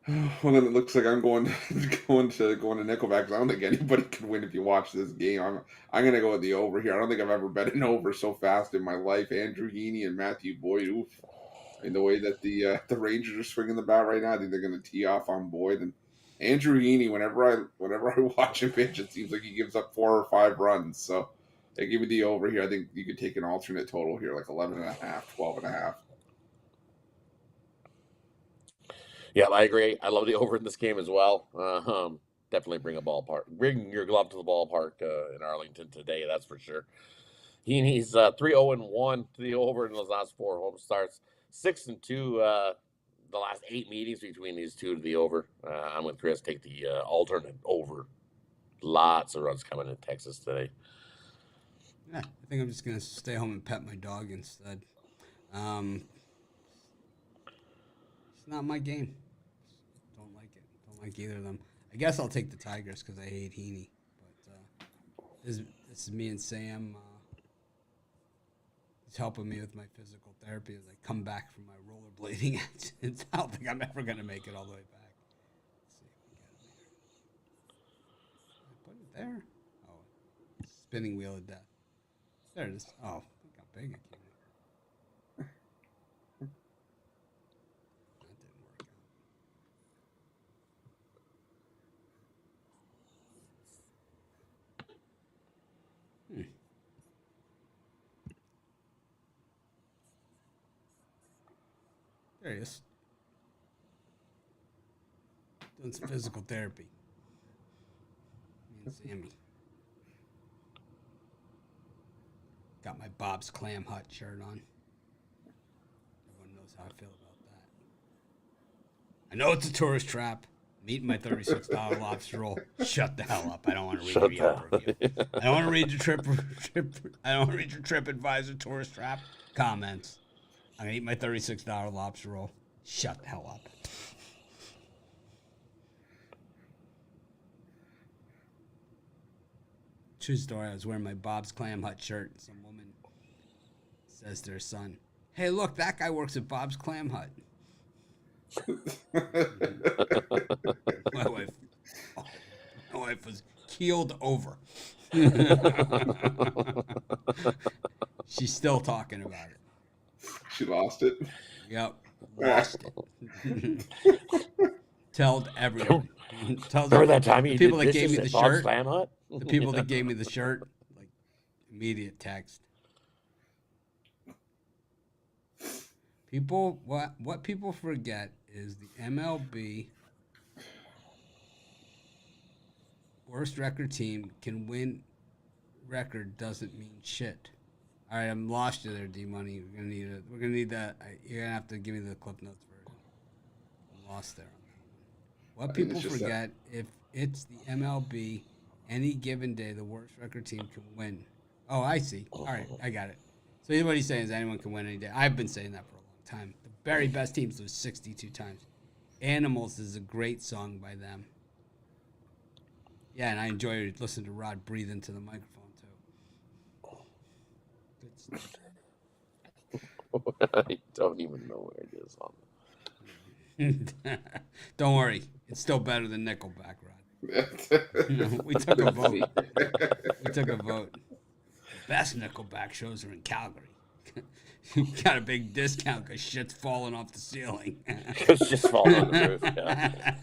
[SPEAKER 3] Well, then it looks like I'm going to Nickelback. I don't think anybody can win if you watch this game. I'm going to go with the over here. I don't think I've ever bet an over so fast in my life. Andrew Heaney and Matthew Boyd. Oof. And the way that the Rangers are swinging the bat right now, I think they're going to tee off on Boyd. And Andrew Heaney, whenever I watch him pitch, it seems like he gives up 4 or 5 runs. So they give me the over here. I think you could take an alternate total here, like 11.5, 12.5.
[SPEAKER 2] Yeah, I agree. I love the over in this game as well. Definitely bring your glove to the ballpark in Arlington today. That's for sure. He's 3-0-1 to the over in those last 4 home starts. 6-2 the last 8 meetings between these two to the over. I'm with Chris. Take the alternate over. Lots of runs coming in Texas today.
[SPEAKER 1] Yeah, I think I'm just gonna stay home and pet my dog instead. It's not my game. Don't like it. Don't like either of them. I guess I'll take the Tigers because I hate Heaney. But this is me and Sam. He's helping me with my physical therapy as I come back from my rollerblading accident. I don't think I'm ever going to make it all the way back. Let's see if we get it there. Put it there. Oh, spinning wheel of death. There it is. Oh, look how big it came. That didn't work out. There he is. Doing some physical therapy. Me and Sammy. Got my Bob's Clam Hut shirt on. Everyone knows how I feel about that. I know it's a tourist trap. I'm eating my $36 lobster roll. Shut the hell up. I don't want to read your Yelp review. I don't want to read your I don't want to read your TripAdvisor tourist trap comments. I'm going to eat my $36 lobster roll. Shut the hell up. True story. I was wearing my Bob's Clam Hut shirt. And some woman says to her son, "Hey, look, that guy works at Bob's Clam Hut." My wife, my wife was keeled over. She's still talking about it.
[SPEAKER 3] She lost it.
[SPEAKER 1] Yep, lost it. Told everyone.
[SPEAKER 2] Remember that time you
[SPEAKER 1] people
[SPEAKER 2] did
[SPEAKER 1] that gave me
[SPEAKER 2] dishes
[SPEAKER 1] the
[SPEAKER 2] at Bob's
[SPEAKER 1] shirt?
[SPEAKER 2] Clam Hut?
[SPEAKER 1] The people that gave me the shirt, like, immediate text. People, what people forget is the MLB worst record team can win. Record doesn't mean shit. All right, I'm lost you there, D Money. We're gonna need it. We're gonna need that. You're gonna have to give me the Clip Notes version. I'm lost there. What people forget, if it's the MLB, any given day, the worst record team can win. Oh, I see. All right, I got it. So what he's saying is anyone can win any day. I've been saying that for a long time. The very best teams lose 62 times. Animals is a great song by them. Yeah, and I enjoy listening to Rod breathe into the microphone, too.
[SPEAKER 2] I don't even know where it is on.
[SPEAKER 1] Don't worry. It's still better than Nickelback, Rod. We took a vote. We took a vote. The best Nickelback shows are in Calgary. You got a big discount because shit's falling off the ceiling.
[SPEAKER 2] It's just falling on the roof. Yeah.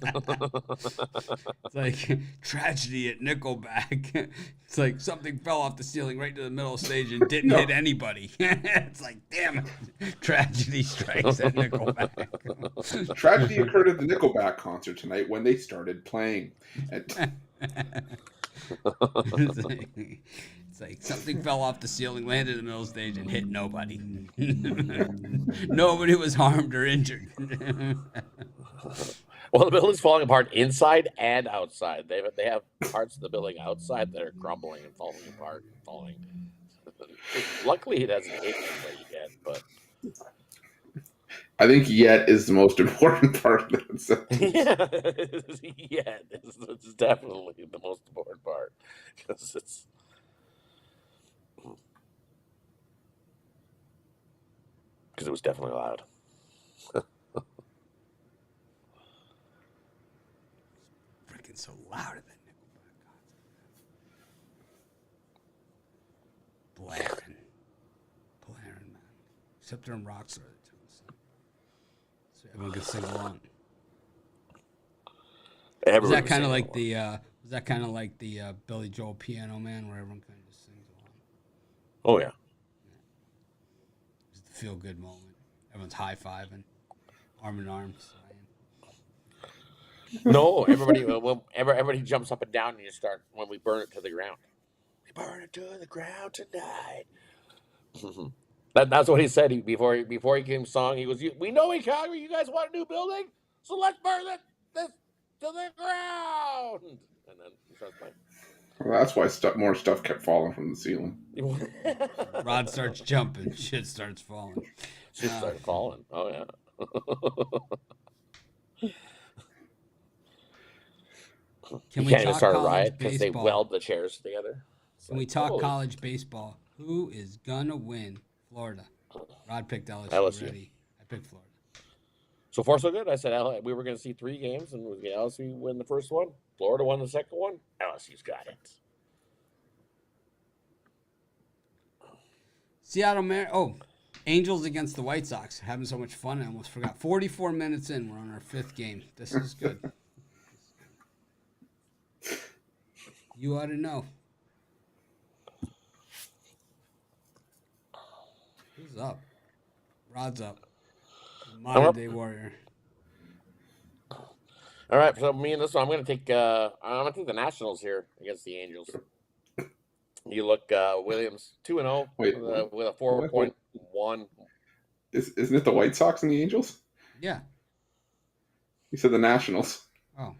[SPEAKER 1] It's like tragedy at Nickelback. It's like something fell off the ceiling right into the middle stage and didn't hit anybody. It's like, damn it. Tragedy strikes at Nickelback.
[SPEAKER 3] Tragedy occurred at the Nickelback concert tonight when they started playing.
[SPEAKER 1] It's like something fell off the ceiling, landed in the middle of the stage, and hit nobody. Nobody was harmed or injured.
[SPEAKER 2] Well, the building's falling apart inside and outside. They have parts of the building outside that are crumbling and falling apart, falling. Luckily, it hasn't hit anybody yet, but
[SPEAKER 3] I think yet is the most important part of that sentence.
[SPEAKER 2] Yeah, it's definitely the most important part because it was definitely loud.
[SPEAKER 1] Freaking so loud at that Nickelback concert. Blaring, man. Except during Rockstar, so everyone could sing along. Was that kind of like the Billy Joel Piano Man, where everyone kind of just sings along?
[SPEAKER 2] Oh yeah.
[SPEAKER 1] It was the feel good moment. Everyone's high fiving, arm in arm.
[SPEAKER 2] No, everybody jumps up and down, and you start when we burn it to the ground. We burn it to the ground tonight. That's what he said before he came song. He goes, "We know in Calgary you guys want a new building, so let's burn this to the ground." And then he starts playing.
[SPEAKER 3] Well, that's why more stuff kept falling from the ceiling.
[SPEAKER 1] Rod starts jumping, shit starts falling.
[SPEAKER 2] Shit started falling. Oh yeah.
[SPEAKER 1] Can we
[SPEAKER 2] can't even
[SPEAKER 1] talk
[SPEAKER 2] start a
[SPEAKER 1] college
[SPEAKER 2] riot because they
[SPEAKER 1] baseball?
[SPEAKER 2] weld the chairs together.
[SPEAKER 1] Can we talk college baseball? Who is gonna win? Florida. Rod picked LSU. Already. I picked Florida.
[SPEAKER 2] So far, so good. I said we were going to see 3 games, and LSU win the first one. Florida won the second one. LSU's got it.
[SPEAKER 1] Angels against the White Sox. Having so much fun, I almost forgot. 44 minutes in, we're on our 5th game. This is good. You ought to know. Who's up? Rod's up. Modern day warrior.
[SPEAKER 2] All right, so me and this one, I'm gonna take the Nationals here against the Angels. You look Williams 2-0 with a 4.1.
[SPEAKER 3] Isn't it the White Sox and the Angels?
[SPEAKER 1] Yeah.
[SPEAKER 3] You said the Nationals.
[SPEAKER 1] Oh.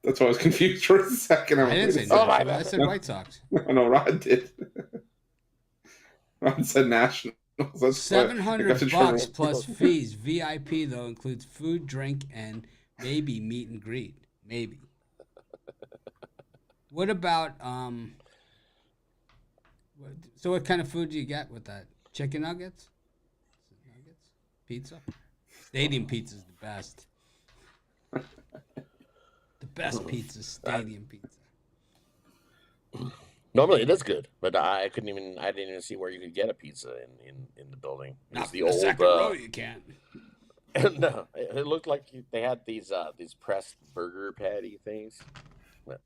[SPEAKER 3] That's why I was confused for a second.
[SPEAKER 1] I didn't say Nationals. I said White Sox.
[SPEAKER 3] No, Rod did. Rod said Nationals. That's what I got to
[SPEAKER 1] $700 plus fees. VIP though includes food, drink, and maybe meet and greet. Maybe. What about so what kind of food do you get with that? Chicken nuggets? Nuggets? Pizza? Stadium pizza is the best. The best pizza, stadium pizza.
[SPEAKER 2] Normally it is good, but I didn't even see where you could get a pizza in the building.
[SPEAKER 1] Not the second row, you can't.
[SPEAKER 2] No, it looked like they had these pressed burger patty things. But,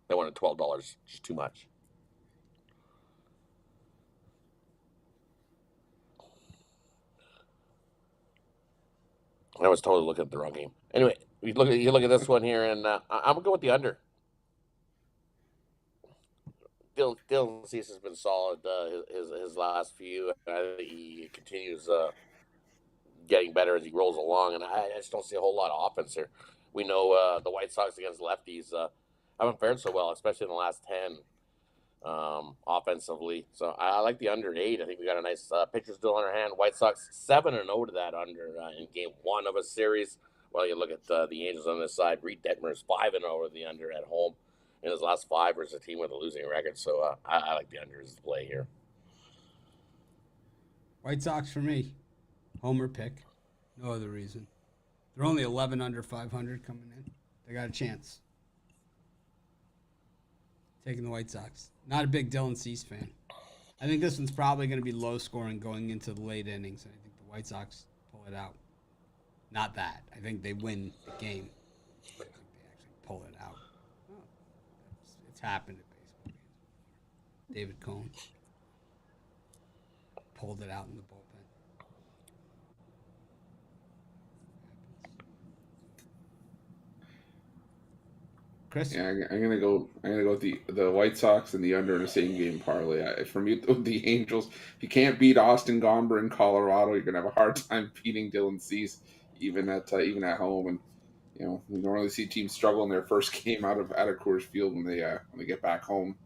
[SPEAKER 2] they wanted $12, just too much. I was totally looking at the wrong game. Anyway, you look at this one here, and I'm gonna go with the under. Dylan Cease has been solid his last few. I think he continues getting better as he rolls along, and I just don't see a whole lot of offense here. We know the White Sox against lefties haven't fared so well, especially in the last 10 offensively. So I like the under 8. I think we got a nice pitcher still in our hand. White Sox 7-0 to that under in game 1 of a series. Well, you look at the Angels on this side. Reed Detmer's 5-0 to the under at home in his last 5 versus a team with a losing record. So I like the under as the play here.
[SPEAKER 1] White Sox for me. Homer pick. No other reason. They're only 11 under 500 coming in. They got a chance. Taking the White Sox. Not a big Dylan Cease fan. I think this one's probably going to be low scoring going into the late innings. I think the White Sox pull it out. Not that. I think they win the game. I think they actually pull it out. Oh, it's happened at baseball games before. David Cohn pulled it out in the bullpen. Chris?
[SPEAKER 3] Yeah, I'm gonna go with the White Sox and the under in the same game parlay. For me, the Angels. If you can't beat Austin Gomber in Colorado, you're gonna have a hard time beating Dylan Cease, even at home. And we normally see teams struggle in their first game out of Coors Field when they get back home.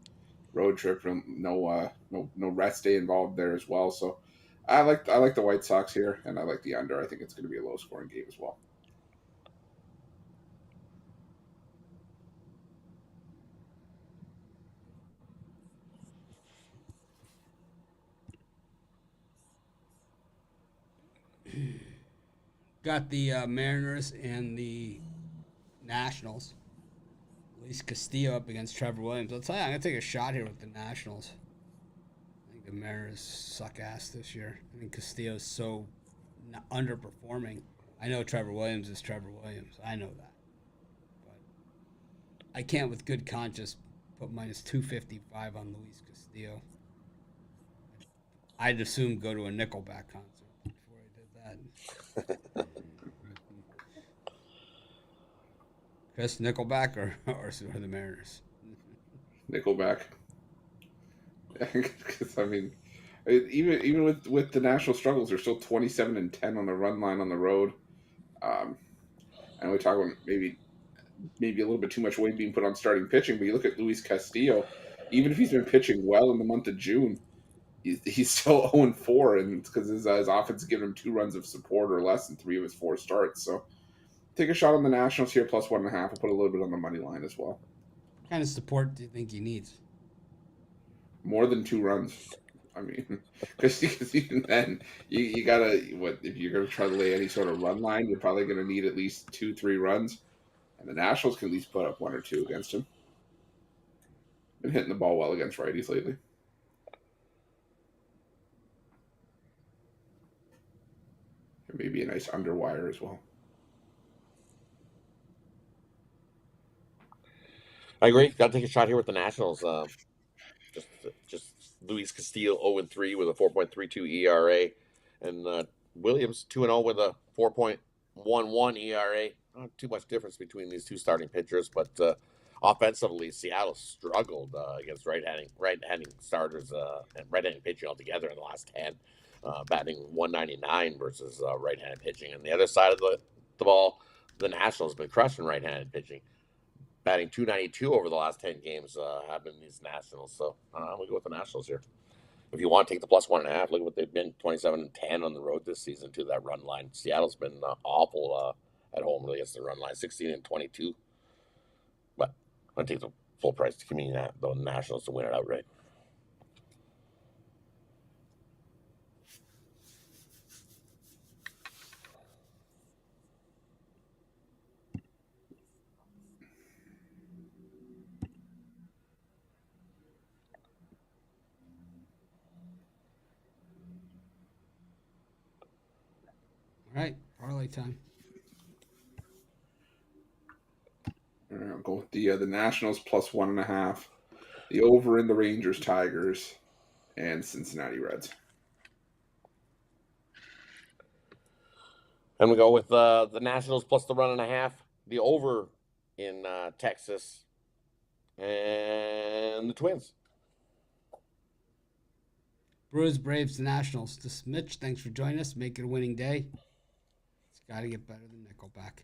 [SPEAKER 3] Road trip, and no rest day involved there as well. So I like the White Sox here, and I like the under. I think it's going to be a low scoring game as well.
[SPEAKER 1] Got the Mariners and the Nationals. Luis Castillo up against Trevor Williams. I'll tell you, I'm going to take a shot here with the Nationals. I think the Mariners suck ass this year. I think Castillo's so underperforming. I know Trevor Williams is Trevor Williams. I know that. But I can't with good conscience put minus 255 on Luis Castillo. I'd assume go to a Nickelback concert before I did that. Chris, Nickelback or the Mariners?
[SPEAKER 3] Nickelback. Because I mean, even with the national struggles, they're still 27-10 on the run line on the road. And we talk about maybe a little bit too much weight being put on starting pitching. But you look at Luis Castillo, even if he's been pitching well in the month of June, he's still 0-4, and because his offense has given him 2 runs of support or less in 3 of his 4 starts. So take a shot on the Nationals here, plus 1.5. I'll put a little bit on the money line as well.
[SPEAKER 1] What kind of support do you think he needs?
[SPEAKER 3] More than 2 runs. I mean, because even then, you gotta if you're gonna try to lay any sort of run line, you're probably gonna need at least 2-3 runs, and the Nationals can at least put up 1 or 2 against him. Been hitting the ball well against righties lately. And maybe a nice underwire as well.
[SPEAKER 2] I agree. Got to take a shot here with the Nationals. Just Luis Castillo 0-3 with a 4.32 ERA, and Williams 2-0 with a 4.11 ERA. Not too much difference between these 2 starting pitchers, but offensively, Seattle struggled against right-handing starters and right-handing pitching altogether in the last 10, batting 199 versus right-handed pitching. And the other side of the ball, the Nationals have been crushing right-handed pitching. Batting 292 over the last 10 games have been these Nationals. So I'm going to go with the Nationals here. If you want to take the +1.5, look at what they've been 27-10 on the road this season to that run line. Seattle's been awful at home against the run line, 16-22. But I'm going to take the full price to give me the Nationals to win it outright.
[SPEAKER 1] All right, parlay time.
[SPEAKER 3] All right, I'll go with the Nationals +1.5. The over in the Rangers, Tigers, and Cincinnati Reds.
[SPEAKER 2] And we go with the Nationals plus the 1.5, the over in Texas, and the Twins.
[SPEAKER 1] Brewers, Braves, the Nationals. This is Mitch. Thanks for joining us. Make it a winning day. It's got to get better than Nickelback.